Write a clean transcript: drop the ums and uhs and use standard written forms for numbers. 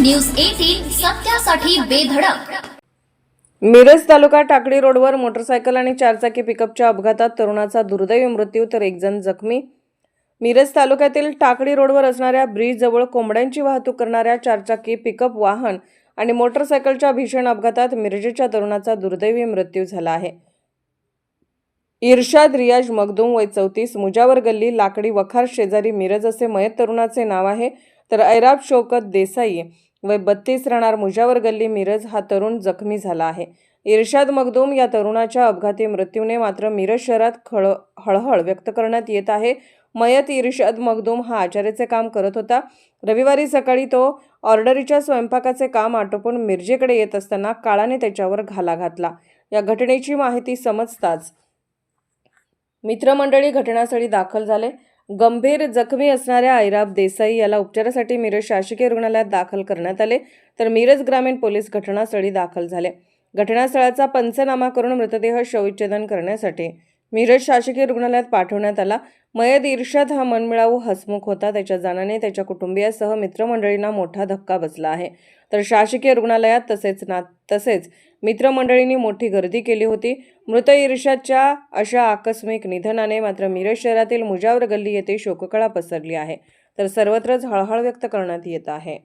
News 18 सत्यासाठी बेधडक। Miraj तालुका टाकळी रोडवर motorcycle आणि चारचाकी पिकअपच्या अपघातात तरुणाचा दुर्दैवी मृत्यू तर एक जण जखमी। मिरज तालुक्यातील टाकळी रोडवर असणाऱ्या ब्रिज जवळ कोंबड्यांची वाहतूक करणाऱ्या चारचाकी पिकअप वाहन आणि मोटरसायकलच्या भीषण अपघातात मिरजेच्या तरुणाचा दुर्दैवी मृत्यू झाला आहे। इर्शाद रियाज मखदूम वय 34 मुजावर गल्ली लाकडी वखार शेजारी मिरज असे मयत तरुणाचे नाव आहे। तर ऐराब शौकत देसाई वय 32 राहणार मुजावर गल्ली मिरज हा तरुण जखमी झाला आहे। इर्शाद मखदूम या तरुणाच्या अपघाती मृत्यूने मात्र मिरज शहरात हळहळ व्यक्त करण्यात येत आहे। मयत इर्शाद मखदूम हा आचार्याचे काम करत होता। रविवारी सकाळी तो ऑर्डरीच्या स्वयंपाकाचे काम आटोपून मिरजेकडे येत असताना काळाने त्याच्यावर घाला घातला। या घटनेची माहिती समजताच मित्रमंडळी घटनास्थळी दाखल झाले। गंभीर जखमी असणाऱ्या ऐराब देसाई याला उपचारासाठी मिरज शासकीय रुग्णालयात दाखल करण्यात आले। तर मिरज ग्रामीण पोलीस घटनास्थळी दाखल झाले। घटनास्थळाचा पंचनामा करून मृतदेह शवविच्छेदन करण्यासाठी मिरज शासकीय रुग्णालयात पाठवण्यात आला। मयत इर्शाद हा मनमिळावू हसमुख होता। त्याच्या जाण्याने त्याच्या कुटुंबियासह मित्रमंडळींना मोठा धक्का बसला आहे। तर शासकीय रुग्णालयात तसेच मित्रमंडळींनी मोठी गर्दी केली होती। मृत इर्शादच्या अशा आकस्मिक निधनाने मात्र मिरज शहरातील मुजावर गल्ली येथे शोककळा पसरली आहे। तर सर्वत्रच हळहळ व्यक्त करण्यात येत आहे।